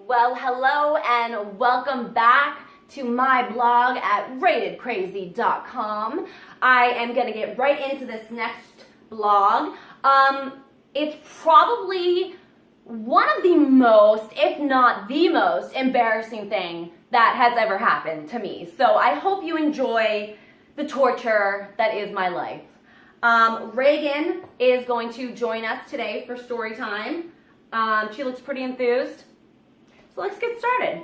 Well, hello and welcome back to my blog at ratedcrazy.com. I am going to get right into this next blog. It's probably one of the most, if not the most, embarrassing thing that has ever happened to me. So I hope you enjoy the torture that is my life. Reagan is going to join us today for story time. She looks pretty enthused. So let's get started.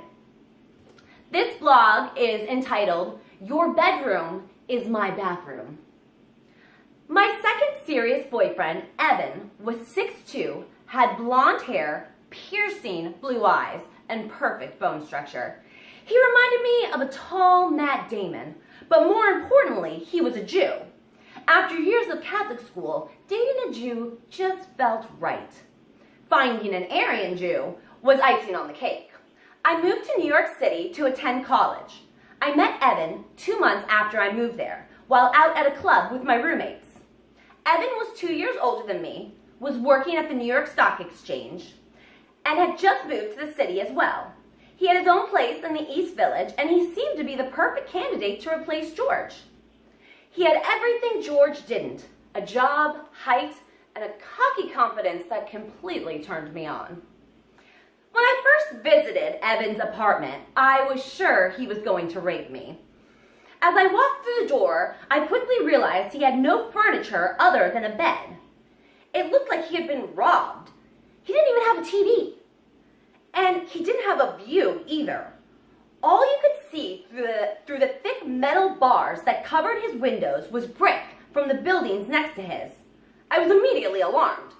This blog is entitled, Your Bedroom is My Bathroom. My second serious boyfriend, Evan, was 6'2", had blonde hair, piercing blue eyes, and perfect bone structure. He reminded me of a tall Matt Damon, but more importantly, he was a Jew. After years of Catholic school, dating a Jew just felt right. Finding an Aryan Jew was icing on the cake. I moved to New York City to attend college. I met Evan 2 months after I moved there, while out at a club with my roommates. Evan was 2 years older than me, was working at the New York Stock Exchange, and had just moved to the city as well. He had his own place in the East Village, and he seemed to be the perfect candidate to replace George. He had everything George didn't, a job, height, and a cocky confidence that completely turned me on. When I first visited Evan's apartment, I was sure he was going to rape me. As I walked through the door, I quickly realized he had no furniture other than a bed. It looked like he had been robbed. He didn't even have a TV. And he didn't have a view either. All you could see through the thick metal bars that covered his windows was brick from the buildings next to his. I was immediately alarmed.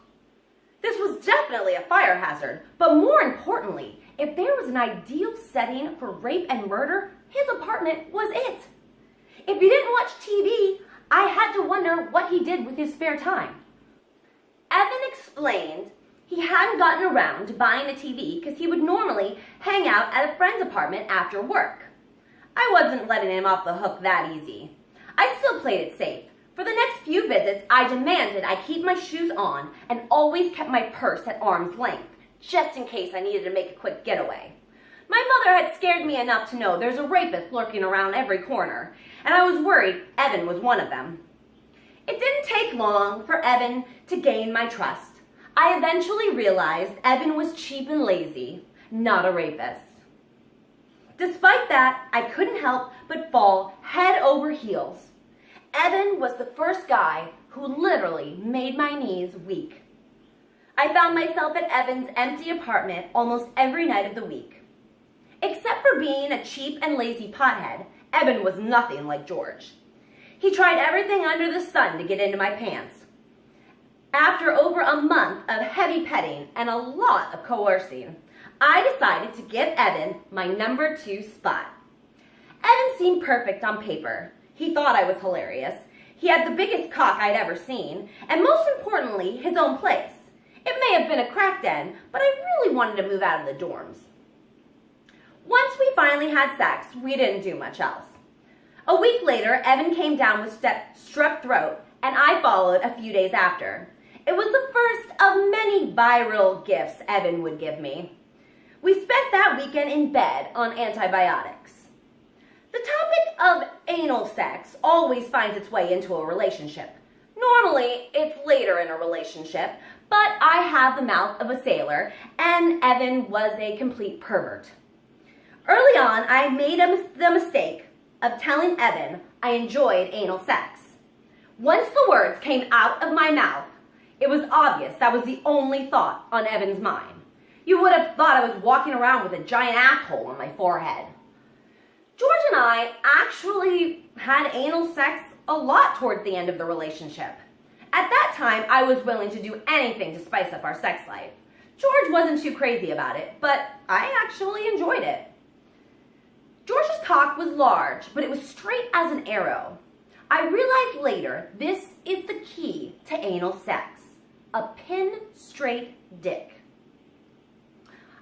This was definitely a fire hazard, but more importantly, if there was an ideal setting for rape and murder, his apartment was it. If he didn't watch TV, I had to wonder what he did with his spare time. Evan explained he hadn't gotten around to buying a TV because he would normally hang out at a friend's apartment after work. I wasn't letting him off the hook that easy. I still played it safe. For the next few visits, I demanded I keep my shoes on and always kept my purse at arm's length, just in case I needed to make a quick getaway. My mother had scared me enough to know there's a rapist lurking around every corner, and I was worried Evan was one of them. It didn't take long for Evan to gain my trust. I eventually realized Evan was cheap and lazy, not a rapist. Despite that, I couldn't help but fall head over heels. Evan was the first guy who literally made my knees weak. I found myself at Evan's empty apartment almost every night of the week. Except for being a cheap and lazy pothead, Evan was nothing like George. He tried everything under the sun to get into my pants. After over a month of heavy petting and a lot of coercing, I decided to give Evan my number 2 spot. Evan seemed perfect on paper. He thought I was hilarious. He had the biggest cock I'd ever seen, and most importantly, his own place. It may have been a crack den, but I really wanted to move out of the dorms. Once we finally had sex, we didn't do much else. A week later, Evan came down with strep throat, and I followed a few days after. It was the first of many viral gifts Evan would give me. We spent that weekend in bed on antibiotics. The topic of anal sex always finds its way into a relationship. Normally, it's later in a relationship, but I have the mouth of a sailor, and Evan was a complete pervert. Early on, I made the mistake of telling Evan I enjoyed anal sex. Once the words came out of my mouth, it was obvious that was the only thought on Evan's mind. You would have thought I was walking around with a giant asshole on my forehead. George and I actually had anal sex a lot towards the end of the relationship. At that time, I was willing to do anything to spice up our sex life. George wasn't too crazy about it, but I actually enjoyed it. George's cock was large, but it was straight as an arrow. I realized later this is the key to anal sex, a pin straight dick.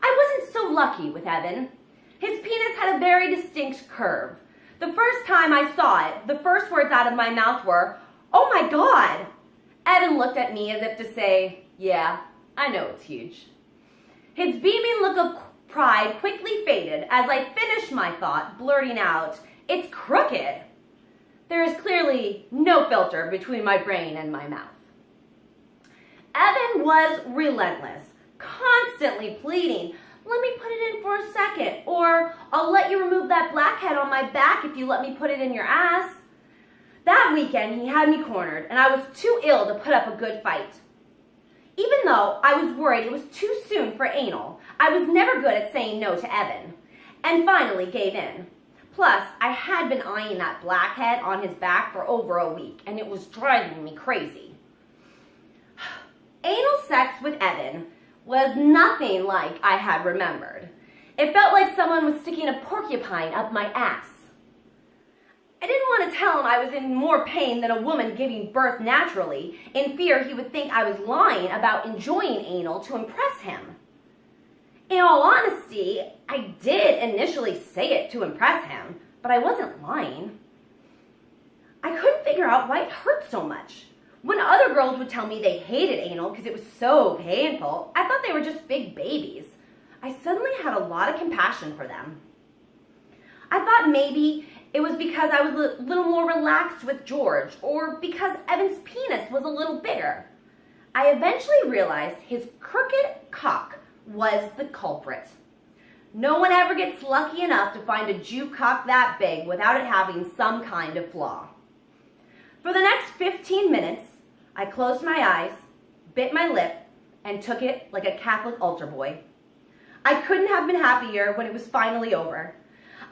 I wasn't so lucky with Evan. His penis had a very distinct curve. The first time I saw it, the first words out of my mouth were, "Oh my God!" Evan looked at me as if to say, "Yeah, I know it's huge." His beaming look of pride quickly faded as I finished my thought, blurting out, "It's crooked." There is clearly no filter between my brain and my mouth. Evan was relentless, constantly pleading, "Let me put it in for a second," or "I'll let you remove that blackhead on my back if you let me put it in your ass." That weekend, he had me cornered, and I was too ill to put up a good fight. Even though I was worried it was too soon for anal, I was never good at saying no to Evan, and finally gave in. Plus, I had been eyeing that blackhead on his back for over a week, and it was driving me crazy. Anal sex with Evan was nothing like I had remembered. It felt like someone was sticking a porcupine up my ass. I didn't want to tell him I was in more pain than a woman giving birth naturally, in fear he would think I was lying about enjoying anal to impress him. In all honesty, I did initially say it to impress him, but I wasn't lying. I couldn't figure out why it hurt so much. When other girls would tell me they hated anal because it was so painful, I thought they were just big babies. I suddenly had a lot of compassion for them. I thought maybe it was because I was a little more relaxed with George, or because Evan's penis was a little bigger. I eventually realized his crooked cock was the culprit. No one ever gets lucky enough to find a Jew cock that big without it having some kind of flaw. For the next 15 minutes, I closed my eyes, bit my lip, and took it like a Catholic altar boy. I couldn't have been happier when it was finally over.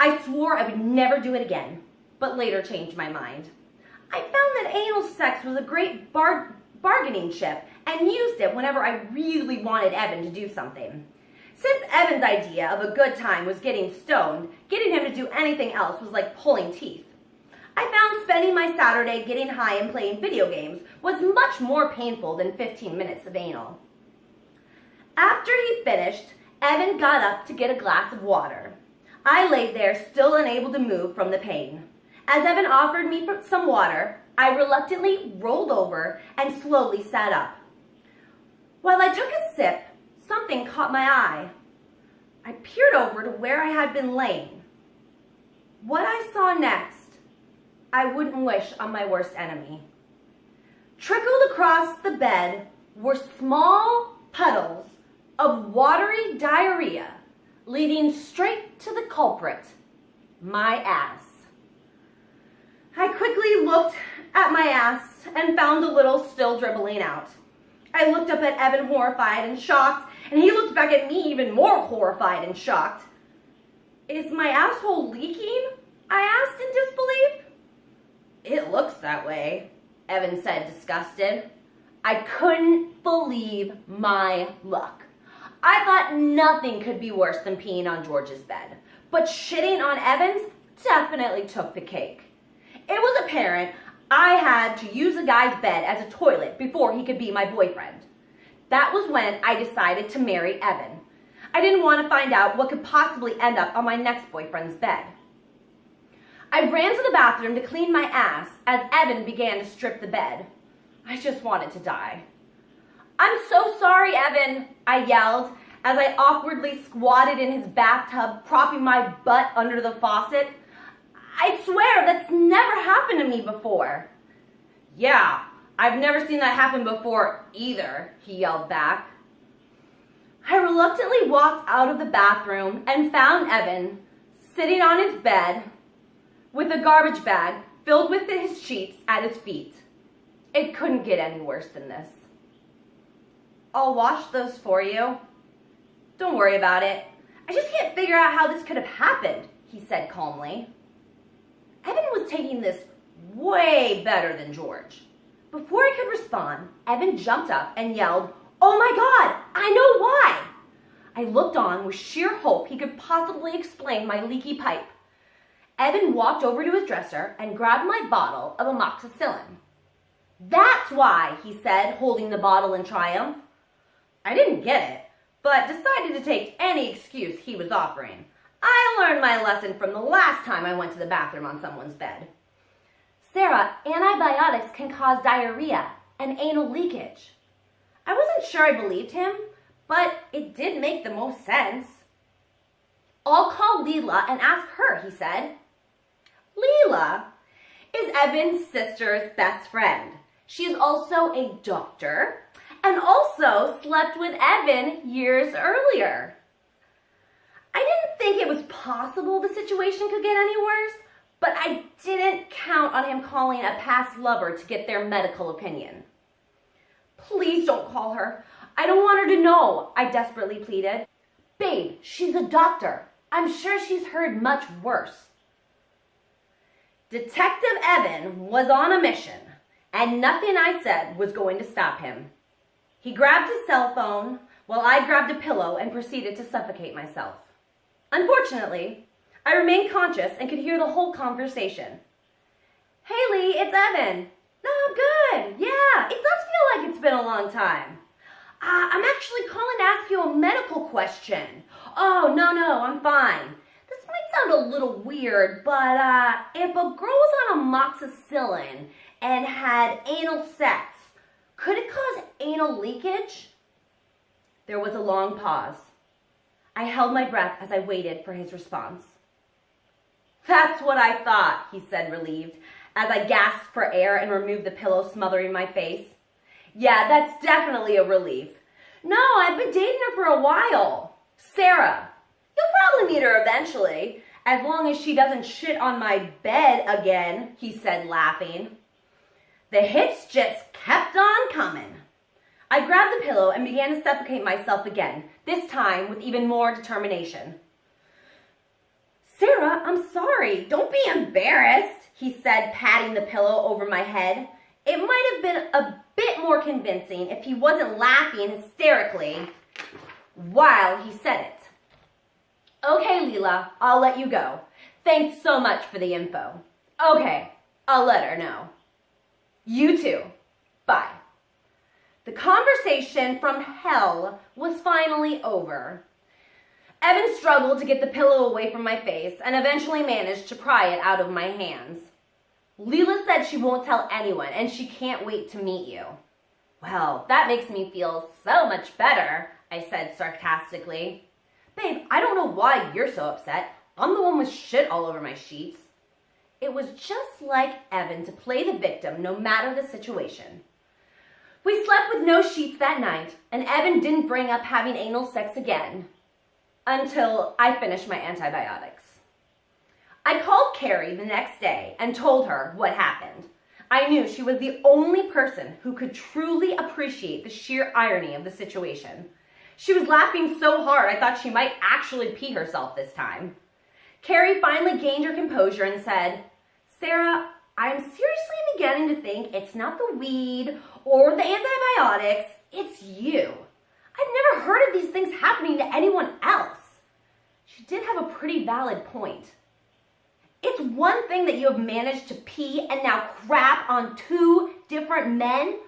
I swore I would never do it again, but later changed my mind. I found that anal sex was a great bargaining chip and used it whenever I really wanted Evan to do something. Since Evan's idea of a good time was getting stoned, getting him to do anything else was like pulling teeth. I found spending my Saturday getting high and playing video games was much more painful than 15 minutes of anal. After he finished, Evan got up to get a glass of water. I laid there, still unable to move from the pain. As Evan offered me some water, I reluctantly rolled over and slowly sat up. While I took a sip, something caught my eye. I peered over to where I had been laying. What I saw next, I wouldn't wish on my worst enemy. Trickled across the bed were small puddles of watery diarrhea leading straight to the culprit, my ass. I quickly looked at my ass and found a little still dribbling out. I looked up at Evan horrified and shocked, and he looked back at me even more horrified and shocked. "Is my asshole leaking?" I asked in disbelief. "It looks that way," Evan said, disgusted. I couldn't believe my luck. I thought nothing could be worse than peeing on George's bed, but shitting on Evan's definitely took the cake. It was apparent I had to use a guy's bed as a toilet before he could be my boyfriend. That was when I decided to marry Evan. I didn't want to find out what could possibly end up on my next boyfriend's bed. I ran to the bathroom to clean my ass as Evan began to strip the bed. I just wanted to die. "I'm so sorry, Evan," I yelled as I awkwardly squatted in his bathtub, propping my butt under the faucet. "I swear that's never happened to me before." "Yeah, I've never seen that happen before either," he yelled back. I reluctantly walked out of the bathroom and found Evan sitting on his bed with a garbage bag filled with his sheets at his feet. It couldn't get any worse than this. "I'll wash those for you. Don't worry about it. I just can't figure out how this could have happened," he said calmly. Evan was taking this way better than George. Before I could respond, Evan jumped up and yelled, "Oh my God, I know why!" I looked on with sheer hope he could possibly explain my leaky pipe. Evan walked over to his dresser and grabbed my bottle of amoxicillin. "That's why," he said, holding the bottle in triumph. I didn't get it, but decided to take any excuse he was offering. I learned my lesson from the last time I went to the bathroom on someone's bed. "Sarah, antibiotics can cause diarrhea and anal leakage." I wasn't sure I believed him, but it did make the most sense. I'll call Leela and ask her, he said. Leela is Evan's sister's best friend. She is also a doctor and also slept with Evan years earlier. I didn't think it was possible the situation could get any worse, but I didn't count on him calling a past lover to get their medical opinion. Please don't call her. I don't want her to know, I desperately pleaded. Babe, she's a doctor. I'm sure she's heard much worse. Detective Evan was on a mission, and nothing I said was going to stop him. He grabbed his cell phone while I grabbed a pillow and proceeded to suffocate myself. Unfortunately, I remained conscious and could hear the whole conversation. Hey Lee, it's Evan. No, I'm good. Yeah, it does feel like it's been a long time. I'm actually calling to ask you a medical question. Oh, no, I'm fine. This might sound a little weird, but if a girl was on amoxicillin and had anal sex, could it cause anal leakage? There was a long pause. I held my breath as I waited for his response. That's what I thought, he said, relieved, as I gasped for air and removed the pillow smothering my face. Yeah, that's definitely a relief. No, I've been dating her for a while. Sarah. You'll probably meet her eventually, as long as she doesn't shit on my bed again, he said, laughing. The hits just kept on coming. I grabbed the pillow and began to suffocate myself again, this time with even more determination. Sarah, I'm sorry. Don't be embarrassed, he said, patting the pillow over my head. It might have been a bit more convincing if he wasn't laughing hysterically while he said it. Okay, Leela, I'll let you go. Thanks so much for the info. Okay, I'll let her know. You too. Bye. The conversation from hell was finally over. Evan struggled to get the pillow away from my face and eventually managed to pry it out of my hands. Leela said she won't tell anyone and she can't wait to meet you. Well, that makes me feel so much better, I said sarcastically. Babe, I don't know why you're so upset. I'm the one with shit all over my sheets. It was just like Evan to play the victim no matter the situation. We slept with no sheets that night, and Evan didn't bring up having anal sex again until I finished my antibiotics. I called Carrie the next day and told her what happened. I knew she was the only person who could truly appreciate the sheer irony of the situation. She was laughing so hard I thought she might actually pee herself this time. Carrie finally gained her composure and said, Sarah, I'm seriously beginning to think it's not the weed or the antibiotics, it's you. I've never heard of these things happening to anyone else. She did have a pretty valid point. It's one thing that you have managed to pee and now crap on 2 different men,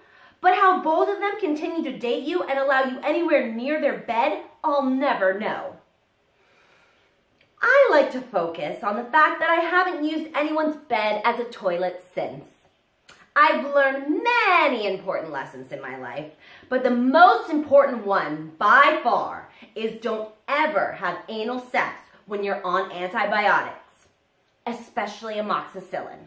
but how both of them continue to date you and allow you anywhere near their bed, I'll never know. I like to focus on the fact that I haven't used anyone's bed as a toilet since. I've learned many important lessons in my life, but the most important one, by far, is don't ever have anal sex when you're on antibiotics, especially amoxicillin.